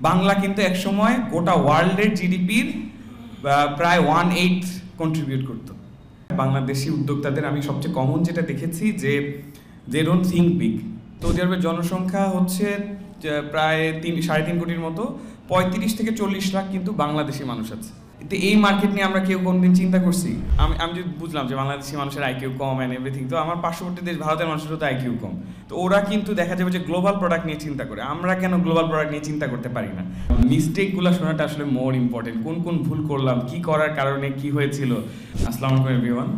বাংলা কিন্তু একসময় গোটা ওয়ার্ল্ডের জিডিপির প্রায় 1/8 কন্ট্রিবিউট করতো। বাংলাদেশি উদ্যোক্তাদের আমি সবচেয়ে কমন যেটা দেখেছি যে they don't think big. Saudi আরবের জনসংখ্যা হচ্ছে প্রায় 3.5 কোটির মতো, 35 থেকে 40 লাখ কিন্তু বাংলাদেশি মানুষ আছে। তো এই মার্কেট নিয়ে আমরা কেউ কোনদিন চিন্তা করছি? আমি যদি বুঝলাম যে বাংলাদেশি মানুষের আইকিউ কম অ্যান্ড এভরিথিং, তো আমার পার্শ্ববর্তী দেশ ভারতের মানুষেরও তো আইকিউ কম, তো ওরা কিন্তু দেখা যাবে যে গ্লোবাল প্রোডাক্ট নিয়ে চিন্তা করে। আমরা কেন গ্লোবাল প্রোডাক্ট নিয়ে চিন্তা করতে পারি না? মিস্টেকগুলো শোনাটা আসলে মোর ইম্পর্টেন্ট। কোন কোন ভুল করলাম, কি করার কারণে কি হয়েছিল। আসসালামু আলাইকুম everyone,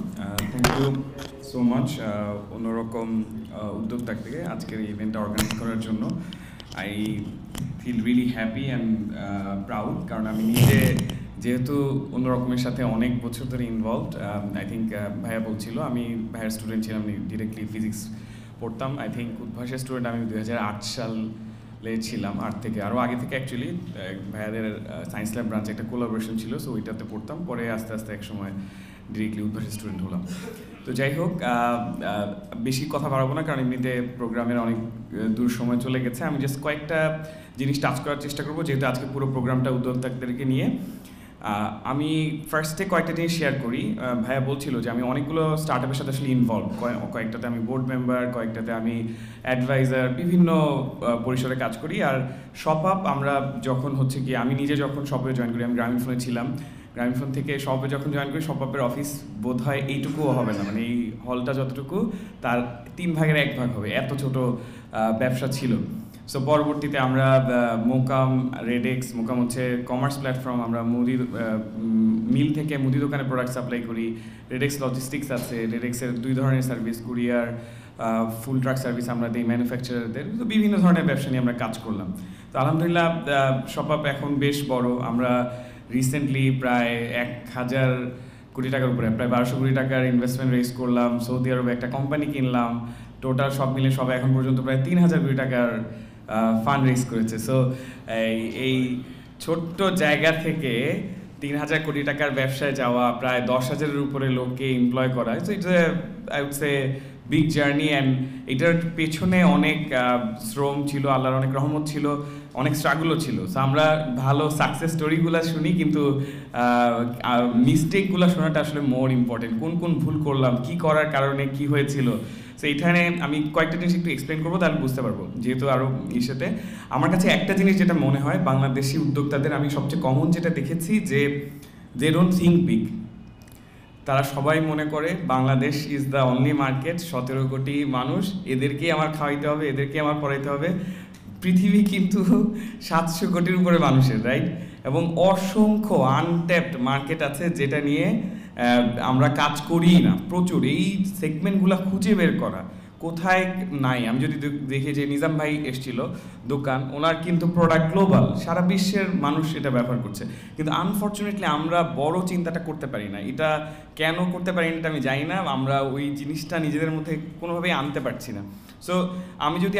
thank you so much Onnorokom Uddokta থেকে আজকের এই ইভেন্টটা অর্গানাইজ করার জন্য। I feel really happy and proud, কারণ আমি নিজে যেহেতু অন্যরকমের সাথে অনেক বছর ধরে ইনভলভড। আই থিঙ্ক ভাইয়া বলছিল, আমি ভাইয়ার স্টুডেন্ট ছিলাম, ডিরেক্টলি ফিজিক্স পড়তাম। আই থিঙ্ক উদ্ভাসের স্টুডেন্ট আমি 2008 সালে ছিলাম, 8 থেকে আরও আগে থেকে অ্যাকচুয়ালি ভাইয়াদের সায়েন্স ল্যাব ব্রাঞ্চে একটা কোলাবোরেশন ছিল, সো ওইটাতে পড়তাম। পরে আস্তে আস্তে এক সময় ডিরেক্টলি উদ্ভাসের স্টুডেন্ট হলাম। তো যাই হোক, বেশি কথা বাড়াবো না, কারণ এমনিতে প্রোগ্রামের অনেক দূর সময় চলে গেছে। আমি জাস্ট কয়েকটা জিনিস টাচ করার চেষ্টা করবো, যেহেতু আজকে পুরো প্রোগ্রামটা উদ্যোক্তাদেরকে নিয়ে। আমি ফার্স্টে কয়েকটা জিনিস শেয়ার করি। ভাইয়া বলছিল যে আমি অনেকগুলো স্টার্টআপের সাথে আসলে ইনভলভ, কয়েকটাতে আমি বোর্ড মেম্বার, কয়েকটাতে আমি অ্যাডভাইজার, বিভিন্ন পরিসরে কাজ করি। আর শপআপ আমরা যখন হচ্ছে কি, আমি নিজে যখন শপে জয়েন করি, আমি গ্রামীণফোনে ছিলাম, গ্রামীণফোন থেকে শপে যখন জয়েন করি, শপআপের অফিস বোধ হয় এইটুকুও হবে না, মানে এই হলটা যতটুকু তার 3 ভাগের 1 ভাগ হবে, এত ছোট ব্যবসা ছিল। সো পরবর্তীতে আমরা মোকাম, রেডেক্স, মোকাম হচ্ছে কমার্স প্ল্যাটফর্ম, আমরা মিল থেকে মুদি দোকানে প্রোডাক্ট সাপ্লাই করি। রেডেক্স লজিস্টিক্স আছে, রেডেক্সের 2 ধরনের সার্ভিস, কুরিয়ার, ফুল ট্রাক সার্ভিস আমরা দিই ম্যানুফ্যাকচারারদের। তো বিভিন্ন ধরনের ব্যবসা নিয়ে আমরা কাজ করলাম। তো আলহামদুলিল্লাহ শপআপ এখন বেশ বড়। আমরা রিসেন্টলি প্রায় 1000 কোটি টাকার উপরে, প্রায় 1200 কোটি টাকার ইনভেস্টমেন্ট রেজ করলাম। সৌদি আরবে একটা কোম্পানি কিনলাম। টোটাল সব মিলে সবাই এখন পর্যন্ত প্রায় 3000 কোটি টাকার ফান্ড রেজ করেছে। সো এই ছোট্ট জায়গা থেকে 3000 কোটি টাকার ব্যবসায় যাওয়া, প্রায় 10,000-এর উপরে লোককে এমপ্লয় করা, so it's I would say big journey. And এটার পেছনে অনেক শ্রম ছিল, আল্লাহর অনেক রহমত ছিল, অনেক স্ট্রাগলও ছিল। সো আমরা ভালো সাকসেস স্টোরিগুলো শুনি, কিন্তু মিস্টেকগুলো শোনাটা আসলে মোর ইম্পর্টেন্ট। কোন কোন ভুল করলাম, কি করার কারণে কি হয়েছিল। সো এইখানে আমি কয়েকটা জিনিস একটু এক্সপ্লেন করবো, তাহলে বুঝতে পারবো। যেহেতু আরও সাথে আমার কাছে একটা জিনিস যেটা মনে হয়, বাংলাদেশি উদ্যোক্তাদের আমি সবচেয়ে কমন যেটা দেখেছি যে দে ডোন্ট থিঙ্ক বিগ। তারা সবাই মনে করে Bangladesh is the only market, 17 কোটি মানুষ, এদেরকেই আমার খাওয়াইতে হবে, এদেরকেই আমার পড়াইতে হবে। পৃথিবী কিন্তু 700 কোটির উপরে মানুষের, রাইট? এবং অসংখ্য আনট্যাপড মার্কেট আছে যেটা নিয়ে আমরা কাজ করি না। প্রচুর এই সেগমেন্টগুলো খুঁজে বের করা কোথায় নাই। আমি যদি দেখি যে নিজাম ভাই এসেছিল দোকান, ওনার কিন্তু প্রোডাক্ট গ্লোবাল, সারা বিশ্বের মানুষ এটা ব্যবহার করছে, কিন্তু আনফর্চুনেটলি আমরা বড় চিন্তাটা করতে পারি না। এটা কেন করতে পারি না এটা আমি জানি না, আমরা ওই জিনিসটা নিজেদের মধ্যে কোনোভাবেই আনতে পারছি না। সো আমি যদি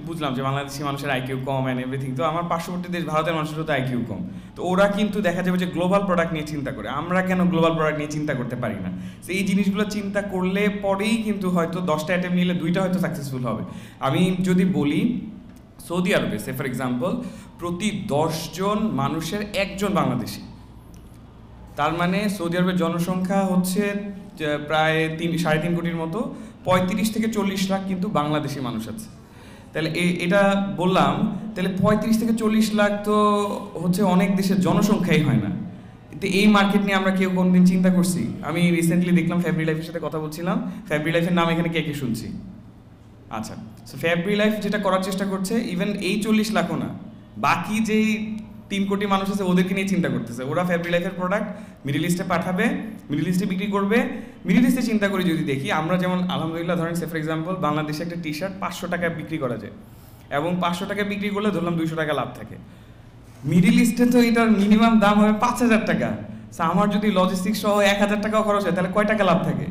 বুঝলাম যে বাংলাদেশি মানুষের আইকিউ কম অ্যান্ড এভরিথিং, তো আমার পার্শ্ববর্তী দেশ ভারতের মানুষেরও তো আইকিউ কম, তো ওরা কিন্তু দেখা যাবে যে গ্লোবাল প্রোডাক্ট নিয়ে চিন্তা করে। আমরা কেন গ্লোবাল প্রোডাক্ট নিয়ে চিন্তা করতে পারি না? তো এই জিনিসগুলো চিন্তা করলে পরেই কিন্তু হয়তো 10টা অ্যাটেম্প নিলে 2টা হয়তো সাকসেসফুল হবে। আমি যদি বলি, সৌদি আরবে সে ফর এক্সাম্পল প্রতি 10 জন মানুষের 1 জন বাংলাদেশি। তার মানে সৌদি আরবের জনসংখ্যা হচ্ছে প্রায় 3.5 কোটির মতো, 35 থেকে 40 লাখ কিন্তু বাংলাদেশি মানুষ আছে। তাহলে এটা বললাম, তাহলে 35 থেকে 40 লাখ তো হচ্ছে অনেক দেশের জনসংখ্যাই হয় না। কিন্তু এই মার্কেট নিয়ে আমরা কেউ কোনদিন চিন্তা করছি? আমি রিসেন্টলি দেখলাম, ফ্যাব্রি লাইফের সাথে কথা বলছিলাম, ফ্যাব্রি লাইফের নাম এখানে কে কে শুনছি? আচ্ছা, সো ফ্যাব্রি লাইফ যেটা করার চেষ্টা করছে, ইভেন এই 40 লাখও না, বাকি যেই 3 কোটি মানুষ আছে ওদেরকে নিয়ে চিন্তা করতেছে। ওরা ফ্যাব্রি লাইফের প্রোডাক্ট মিডল ইস্টে পাঠাবে, মিডল ইস্টে বিক্রি করবে। মিডল ইস্টে চিন্তা করে যদি দেখি, আমরা যেমন আলহামদুলিল্লাহ ধরেন সে ফর এক্সাম্পল বাংলাদেশে একটা টি শার্ট 500 টাকায় বিক্রি করা যায়, এবং 500 টাকায় বিক্রি করলে ধরলাম 200 টাকা লাভ থাকে। মিডল ইস্টে তো এটার মিনিমাম দাম হবে 5000 টাকা। সো আমার যদি লজিস্টিক্স সহ 1000 টাকাও খরচ হয়, তাহলে কয় টাকা লাভ থাকে?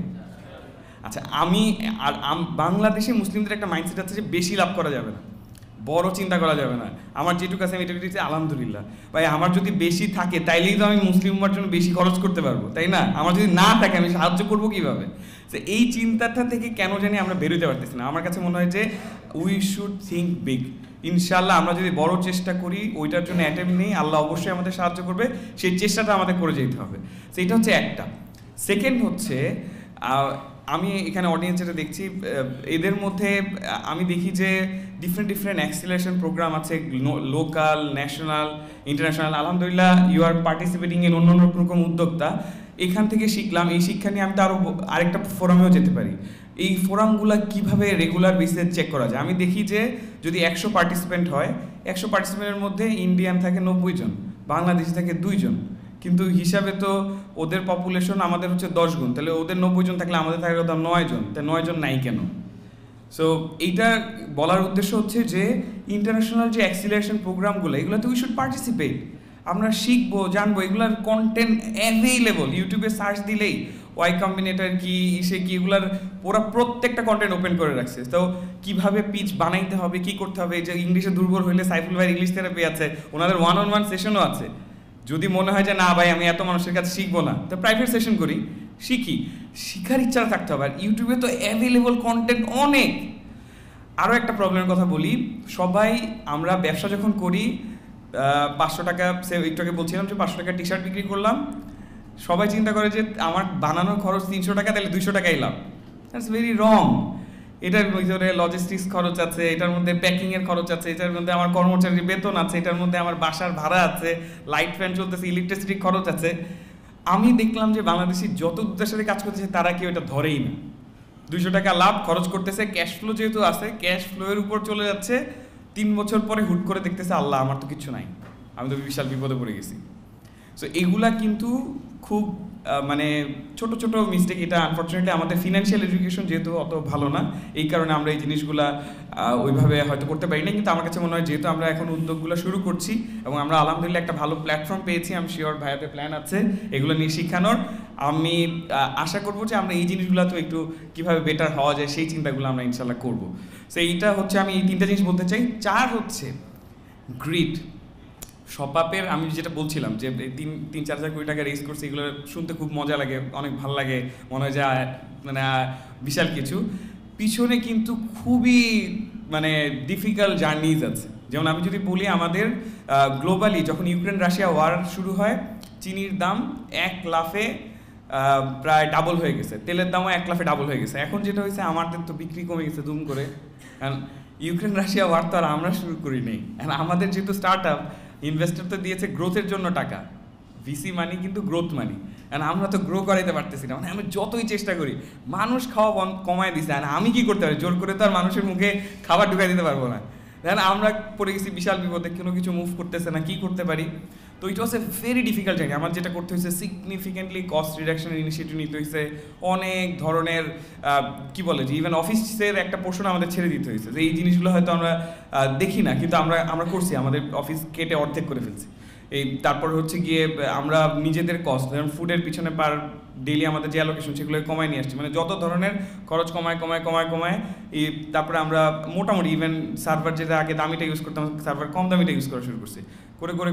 আচ্ছা, বাংলাদেশি মুসলিমদের একটা মাইন্ডসেট আছে যে বেশি লাভ করা যাবে না, বড় চিন্তা করা যাবে না। আমার যেটুকু আছে আমি এটুকু দিচ্ছি আলহামদুলিল্লাহ। ভাই আমার যদি বেশি থাকে তাইলেই তো আমি মুসলিম উম্মার জন্য বেশি খরচ করতে পারবো, তাই না? আমার যদি না থাকে আমি সাহায্য করবো কীভাবে? তো এই চিন্তাটা থেকে কেন জানি আমরা বেরোতে পারতেছি না। আমার কাছে মনে হয় যে উই শুড থিঙ্ক বিগ। ইনশাল্লাহ আমরা যদি বড় চেষ্টা করি, ওইটার জন্য অ্যাটেম্প নেই, আল্লাহ অবশ্যই আমাদের সাহায্য করবে, সেই চেষ্টাটা আমাদের করে যেতে হবে। তো এটা হচ্ছে একটা। সেকেন্ড হচ্ছে আমি এখানে অডিয়েন্স যেটা দেখছি, এদের মধ্যে আমি দেখি যে ডিফারেন্ট অ্যাক্সিলারেশন প্রোগ্রাম আছে, লোকাল, ন্যাশনাল, ইন্টারন্যাশনাল। আলহামদুলিল্লাহ ইউ আর পার্টিসিপেটিং ইন অন্য রকম উদ্যোক্তা। এখান থেকে শিখলাম, এই শিক্ষা নিয়ে আমি তো আরও আরেকটা ফোরামেও যেতে পারি। এই ফোরামগুলো কিভাবে রেগুলার বেসিসে চেক করা যায়। আমি দেখি যে যদি 100 পার্টিসিপেন্ট হয়, 100 পার্টিসিপেন্টের মধ্যে ইন্ডিয়ান থাকে 90 জন, বাংলাদেশি থাকে 2 জন, কিন্তু হিসাবে তো ওদের পপুলেশন আমাদের হচ্ছে 10 গুণ, তাহলে ওদের 90 জন থাকলে আমাদের থাকে 9 জন, তাই 9 জন নাই কেন? সো এইটা বলার উদ্দেশ্য হচ্ছে যে ইন্টারন্যাশনাল যে অ্যাক্সিলারেশন প্রোগ্রামগুলো, এগুলোতে উই শুড পার্টিসিপেট। আমরা শিখবো, জানবো, এগুলার কন্টেন্ট অ্যাভেইলেবল, ইউটিউবে সার্চ দিলেই ওয়াই কম্বিনেটর কি, ইসে কি, এগুলার ওরা প্রত্যেকটা কন্টেন্ট ওপেন করে রাখছে। তো কিভাবে পিচ বানাইতে হবে, কি করতে হবে, যে ইংলিশে দুর্বল হইলে সাইফুল ভাই ইংলিশ থেরাপি আছে, ওনাদের 1-on-1 সেশনও আছে। যদি মনে হয় যে না ভাই আমি এত মানুষের কাছে শিখবো না, তো প্রাইভেট সেশন করি, শিখি। শিখার ইচ্ছা থাকতে হবে। আর ইউটিউবে তো অ্যাভেলেবল কন্টেন্ট অনেক। আরও একটা প্রবলেমের কথা বলি, সবাই আমরা ব্যবসা যখন করি 500 টাকা, একটু আগে বলছিলাম যে 500 টাকা টি শার্ট বিক্রি করলাম, সবাই চিন্তা করে যে আমার বানানোর খরচ 300 টাকা, তাহলে 200 টাকাই লাভ। That's very wrong. এটার ভিতরে লজিস্টিক্স খরচ আছে, এটার মধ্যে প্যাকিংয়ের খরচ আছে, এটার মধ্যে আমার কর্মচারীর বেতন আছে, এটার মধ্যে আমার বাসার ভাড়া আছে, লাইট ফ্যান চলতেছে, ইলেকট্রিসিটি খরচ আছে। আমি দেখলাম যে বাংলাদেশি যত উদ্যোগের সাথে কাজ করতেছে তারা কেউ এটা ধরেই না। 200 টাকা লাভ খরচ করতেছে, ক্যাশ ফ্লো যেহেতু আছে, ক্যাশ ফ্লোয়ের উপর চলে যাচ্ছে। 3 বছর পরে হুট করে দেখতেছে আল্লাহ আমার তো কিছু নাই, আমি তো বিশাল বিপদে পড়ে গেছি। সো এগুলা কিন্তু খুব মানে ছোট ছোট মিস্টেক। এটা আনফর্চুনেটলি আমাদের ফিনান্সিয়াল এডুকেশন যেহেতু অত ভালো না, এই কারণে আমরা এই জিনিসগুলা ওইভাবে হয়তো করতে পারি না। কিন্তু আমার কাছে মনে হয় যেহেতু আমরা এখন উদ্যোগগুলো শুরু করছি এবং আমরা আলহামদুলিল্লাহ একটা ভালো প্ল্যাটফর্ম পেয়েছি, আমি শিওর ভাইয়াদের প্ল্যান আছে এগুলো নিয়ে শিখানোর। আমি আশা করবো যে আমরা এই জিনিসগুলো তো একটু কীভাবে বেটার হওয়া যায় সেই চিন্তাগুলো আমরা ইনশাল্লাহ করবো। সো এইটা হচ্ছে আমি এই 3টা জিনিস বলতে চাই। 4 হচ্ছে গ্রিড। শপাপের আমি যেটা বলছিলাম যে 3-4 হাজার কোটি টাকা রেজ করছে, এগুলো শুনতে খুব মজা লাগে, অনেক ভালো লাগে, মনে হয় যে মানে বিশাল কিছু। পিছনে কিন্তু খুবই মানে ডিফিকাল্ট জার্নিজ আছে। যেমন আমি যদি বলি আমাদের গ্লোবালি যখন ইউক্রেন রাশিয়া ওয়ার শুরু হয়, চিনির দাম 1 লাফে প্রায় ডাবল হয়ে গেছে, তেলের দামও 1 লাফে ডাবল হয়ে গেছে। এখন যেটা হয়েছে আমাদের তো বিক্রি কমে গেছে দুম করে, কারণ ইউক্রেন রাশিয়া ওয়ার তো আর আমরা শুরু করি নেই। আমাদের যেহেতু স্টার্ট আপ, ইনভেস্টর তো দিয়েছে গ্রোথের জন্য টাকা, ভিসি মানি কিন্তু গ্রোথ মানি, কারণ আমরা তো গ্রো করাইতে পারতেছি না। মানে আমি যতই চেষ্টা করি, মানুষ খাওয়া কমায় দিছে, আর আমি কি করতে পারি, জোর করে তো আর মানুষের মুখে খাবার ঢুকাই দিতে পারবো না। দেখেন আমরা পড়ে গেছি বিশাল বিপদে, কোনো কিছু মুভ করতেছে না, কি করতে পারি। তো ইট ওয়াজ এ ভেরি ডিফিকাল্ট জার্নি। আমার যেটা করতে হয়েছে সিগনিফিকেন্টলি কস্ট রিডাকশনের ইনিশিয়েটিভ নিতে হয়েছে, অনেক ধরনের কি বলে যে ইভেন অফিসের একটা পোর্শন আমাদের ছেড়ে দিতে হয়েছে, যে এই জিনিসগুলো হয়তো আমরা দেখি না, কিন্তু আমরা করছি, আমাদের অফিস কেটে অর্ধেক করে ফেলছি। এই তারপর হচ্ছে গিয়ে আমরা নিজেদের কস্ট, যেমন ফুডের পিছনে পার ডেইলি আমাদের যে অ্যালোকেশন সেগুলো কমায় নিয়ে আসছি, মানে যত ধরনের খরচ কমায় এই তারপরে আমরা মোটামুটি ইভেন সার্ভার যেটা আগে দামিটা ইউজ করতাম, সার্ভার কম দামিটা ইউজ করা শুরু করছি।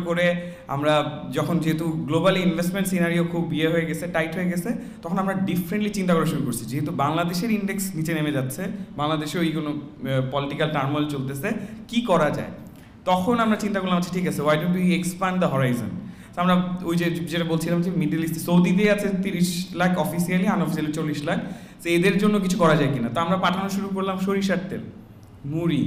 করে আমরা যখন যেহেতু গ্লোবালি ইনভেস্টমেন্ট সিনারিও খুব হয়ে গেছে, টাইট হয়ে গেছে, তখন আমরা ডিফারেন্টলি চিন্তা করা শুরু করছি। যেহেতু বাংলাদেশের ইন্ডেক্স নিচে নেমে যাচ্ছে, বাংলাদেশেও এই কোনো পলিটিক্যাল টার্মোইল চলতেছে, কি করা যায়, তখন আমরা চিন্তা করলাম আচ্ছা ঠিক আছে, why don't we expand the Horizon. আমরা ওই যেটা বলছিলাম যে মিডল ইস্ট, সৌদিতে আছে 30 লাখ অফিসিয়ালি, আনঅফিসিয়ালি 40 লাখ, তো এদের জন্য কিছু করা যায় কিনা। তো আমরা পাঠানো শুরু করলাম সরিষার তেল, মুড়ি,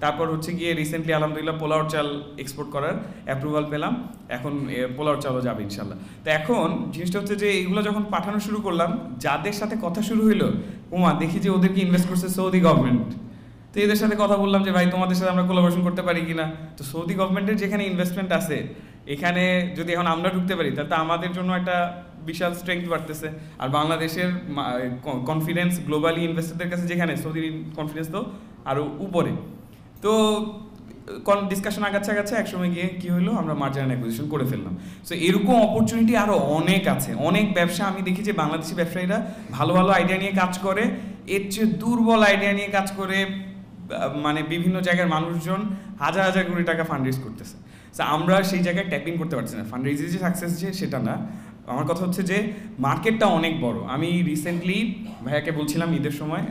তারপর হচ্ছে গিয়ে রিসেন্টলি আলহামদুলিল্লাহ পোলাওর চাল এক্সপোর্ট করার অ্যাপ্রুভাল পেলাম, এখন পোলাওর চালও যাবে ইনশাল্লাহ। তো এখন জিনিসটা হচ্ছে যে এইগুলো যখন পাঠানো শুরু করলাম, যাদের সাথে কথা শুরু হইলো, দেখি যে ওদেরকে ইনভেস্ট করছে সৌদি গভর্নমেন্ট। তো এদের সাথে কথা বললাম যে ভাই তোমাদের সাথে আমরা কোলাবোরেশন করতে পারি কিনা। তো সৌদি গভর্নমেন্টের যেখানে ইনভেস্টমেন্ট আছে, এখানে যদি এখন আমরা ঢুকতে পারি, তাহলে আমাদের জন্য একটা বিশাল স্ট্রেংথ বাড়তেছে। আর বাংলাদেশের কনফিডেন্স গ্লোবালি ইনভেস্টরদের কাছে যেখানে, সৌদির কনফিডেন্স তো আরও উপরে। তো ডিসকাশন আগাচ্ছে, একসময় গিয়ে কি হলো, আমরা মার্জার অ্যাকুইজিশন করে ফেললাম। সো এরকম অপরচুনিটি আরও অনেক আছে, অনেক ব্যবসা আমি দেখি যে বাংলাদেশি ব্যবসায়ীরা ভালো ভালো আইডিয়া নিয়ে কাজ করে, এর চেয়ে দুর্বল আইডিয়া নিয়ে কাজ করে মানে বিভিন্ন জায়গার মানুষজন হাজার হাজার কোটি টাকা ফান্ড রেজ করতেছে। সো আমরা সেই জায়গায় ট্যাপিং করতে পারছি না। ফান্ড রেজে যে সাকসেস যে সেটা না, আমার কথা হচ্ছে যে মার্কেটটা অনেক বড়। আমি রিসেন্টলি ভাইয়াকে বলছিলাম ঈদের সময়,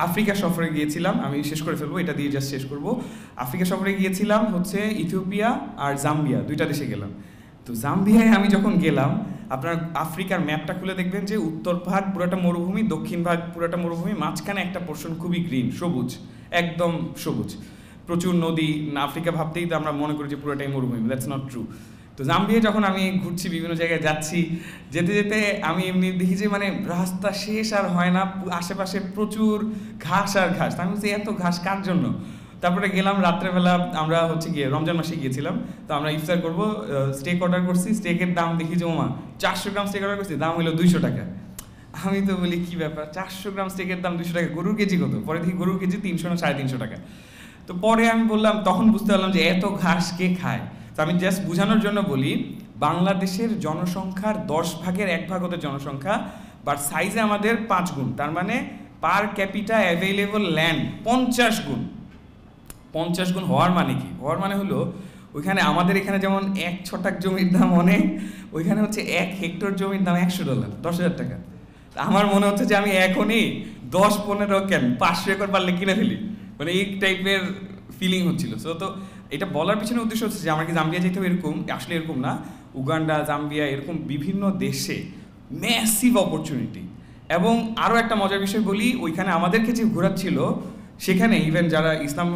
আফ্রিকা সফরে গিয়েছিলাম, আমি শেষ করে ফেলবো, এটা দিয়ে জাস্ট শেষ করব। আফ্রিকা সফরে গিয়েছিলাম হচ্ছে ইথিওপিয়া আর জাম্বিয়া, দুইটা দেশে গেলাম। তো জাম্বিয়ায় আমি যখন গেলাম, আপনার আফ্রিকার ম্যাপটা খুলে দেখবেন যে উত্তর ভাগ পুরোটা মরুভূমি, দক্ষিণ ভাগ পুরোটা মরুভূমি, মাঝখানে একটা পোর্শন খুবই গ্রিন, সবুজ, একদম সবুজ, প্রচুর নদী। আফ্রিকা ভাবতেই তো আমরা মনে করি যে পুরোটাই মরুভূমি, দ্যাটস নট ট্রু। তো জাম্বিয়া যখন আমি ঘুরছি, বিভিন্ন জায়গায় যাচ্ছি, যেতে যেতে আমি এমনি দেখি যে মানে রাস্তা শেষ আর হয় না, আশেপাশে প্রচুর ঘাস আর ঘাস। আমি বলছি এত ঘাস কার জন্য? তারপরে গেলাম রাত্রেবেলা, আমরা হচ্ছে গিয়ে রমজান মাসে গিয়েছিলাম, তো আমরা ইফতার করবো, স্টেক অর্ডার করছি। স্টেকের দাম দেখি যে ওমা 400 গ্রাম স্টেক অর্ডার করছি, দাম হলো 200 টাকা। আমি তো বলি কি ব্যাপার, 400 গ্রাম স্টেকের দাম 200 টাকা, গরুর কেজি কত? পরে দেখি গরুর কেজি 300 না 350 টাকা। তো পরে আমি বললাম, তখন বুঝতে পারলাম যে এত ঘাস কে খায়। তো আমি জাস্ট বোঝানোর জন্য বলি, বাংলাদেশের জনসংখ্যার 10 ভাগের 1 ভাগ ওদের জনসংখ্যা, বাট সাইজে আমাদের 5 গুণ। তার মানে পার ক্যাপিটা অ্যাভেলেবল ল্যান্ড 50 গুণ। 50 গুণ হওয়ার মানে কি? হওয়ার মানে হলো ওইখানে আমাদের এখানে যেমন 1 ছটাক জমির দাম অনেক, ওইখানে হচ্ছে 1 হেক্টর জমির দাম $100, 10,000 টাকা। আমার মনে হচ্ছে যে আমি এখনই 10-15 কেন 500 একর পারলে কিনে ফেলি, মানে এই টাইপের ফিলিং হচ্ছিল। সো তো এটা বলার পিছনে উদ্দেশ্য হচ্ছে যে আমার কি জাম্বিয়া যেতে হবে এরকম, আসলে এরকম না। উগান্ডা, জাম্বিয়া, এরকম বিভিন্ন দেশে ম্যাসিভ অপরচুনিটি। এবং আরও একটা মজার বিষয় বলি, ওইখানে আমাদেরকে যে ঘোরাচ্ছিল, সেখানে ইভেন যারা ইসলাম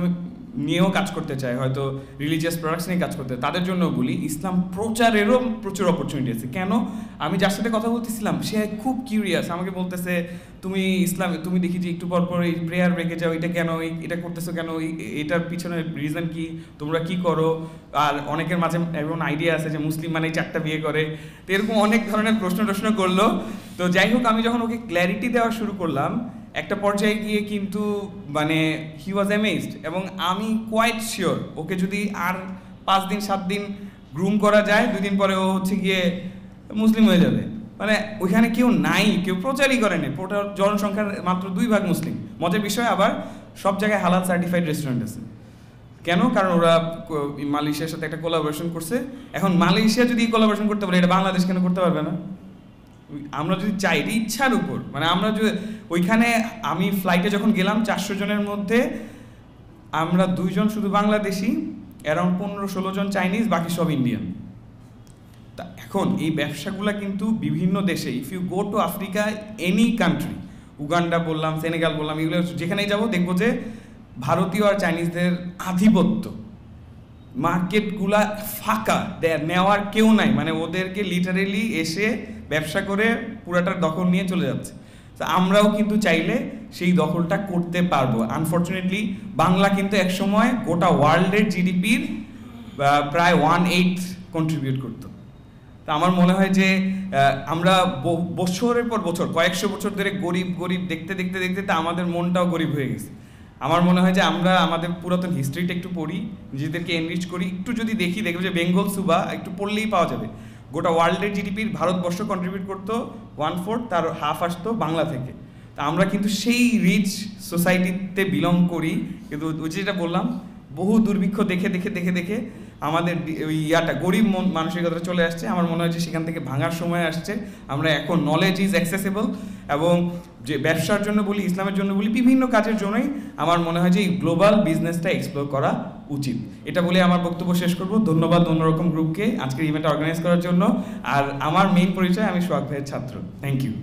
নিয়েও কাজ করতে চায়, হয়তো রিলিজিয়াস প্রোডাক্টস নিয়ে কাজ করতে, তাদের জন্য বলি ইসলাম প্রচারেরও প্রচুর অপরচুনিটি আছে। কেন? আমি যার সাথে কথা বলতেছিলাম সে খুব কিউরিয়াস, আমাকে বলতেছে তুমি ইসলাম, তুমি দেখি যে একটু পর পর এই প্রেয়ার ব্রেকে যাও, এটা কেন, এটা করতেছো কেন, এটার পিছনে রিজন কি, তোমরা কি করো? আর অনেকের মাঝে এমন আইডিয়া আছে যে মুসলিম মানে 4টা বিয়ে করে। তো এরকম অনেক ধরনের প্রশ্ন করলো। তো যাই হোক, আমি যখন ওকে ক্ল্যারিটি দেওয়া শুরু করলাম, একটা পর্যায়ে গিয়ে কিন্তু মানে হি ওয়াজ অ্যামেজড। এবং আমি কোয়াইট শিওর ওকে যদি আর 5 দিন 7 দিন গ্রুম করা যায়, 2 দিন পরে ও হচ্ছে গিয়ে মুসলিম হয়ে যাবে। মানে ওইখানে কেউ নাই, কেউ প্রচারই করেনি, জনসংখ্যার মাত্র 2 ভাগ মুসলিম। মজার বিষয়, আবার সব জায়গায় হালাল সার্টিফাইড রেস্টুরেন্ট আছে। কেন? কারণ ওরা মালয়েশিয়ার সাথে একটা কোলাবোরেশন করছে। এখন মালয়েশিয়া যদি কোলাবোরেশন করতে পারে, এটা বাংলাদেশ কেন করতে পারবে না? আমরা যদি চাই, এটা ইচ্ছার উপর। মানে আমরা যদি ওইখানে, আমি ফ্লাইটে যখন গেলাম 400 জনের মধ্যে আমরা 2 জন শুধু বাংলাদেশি, অ্যারাউন্ড 15-16 জন চাইনিজ, বাকি সব ইন্ডিয়ান। তা এখন এই ব্যবসাগুলো কিন্তু বিভিন্ন দেশে, if you go to Africa, any country, Uganda বললাম, সেনেগাল বললাম, এগুলো যেখানেই যাবো দেখবো যে ভারতীয় আর চাইনিজদের আধিপত্য। মার্কেটগুলা ফাঁকা, নেওয়ার কেউ নাই, মানে ওদেরকে লিটারেলি এসে ব্যবসা করে পুরাটার দখল নিয়ে চলে যাচ্ছে। তো আমরাও কিন্তু চাইলে সেই দখলটা করতে পারবো। আনফর্চুনেটলি বাংলা কিন্তু একসময় গোটা ওয়ার্ল্ডের জিডিপির প্রায় 1/8 কন্ট্রিবিউট করতো। তা আমার মনে হয় যে আমরা বছরের পর বছর, কয়েকশো বছর ধরে গরিব গরিব দেখতে দেখতে দেখতে তা আমাদের মনটাও গরিব হয়ে গেছে। আমার মনে হয় যে আমরা আমাদের পুরাতন হিস্ট্রিটা একটু পড়ি, নিজেদেরকে এনরিচ করি, একটু যদি দেখি, দেখবে যে বেঙ্গল সুবা একটু পড়লেই পাওয়া যাবে। গোটা ওয়ার্ল্ডের জিডিপির ভারতবর্ষ কন্ট্রিবিউট করতো 1/4, তার হাফ আসতো বাংলা থেকে। তা আমরা কিন্তু সেই রিচ সোসাইটিতে বিলং করি, কিন্তু ওই যেটা বললাম, বহু দুর্ভিক্ষ দেখে দেখে দেখে দেখে আমাদের ওই গরিব মানসিকতা চলে আসছে। আমার মনে হয় যে সেখান থেকে ভাঙার সময় আসছে। আমরা এখন নলেজ ইজ অ্যাক্সেসিবল, এবং যে ব্যবসার জন্য বলি, ইসলামের জন্য বলি, বিভিন্ন কাজের জন্যই আমার মনে হয় যে এই গ্লোবাল বিজনেসটা এক্সপ্লোর করা উচিত। এটা বলে আমার বক্তব্য শেষ করব। ধন্যবাদ অন্যরকম গ্রুপকে আজকের ইভেন্টটা অর্গানাইজ করার জন্য। আর আমার মেইন পরিচয়, আমি সোহাগ ভাইয়ের ছাত্র। Thank you.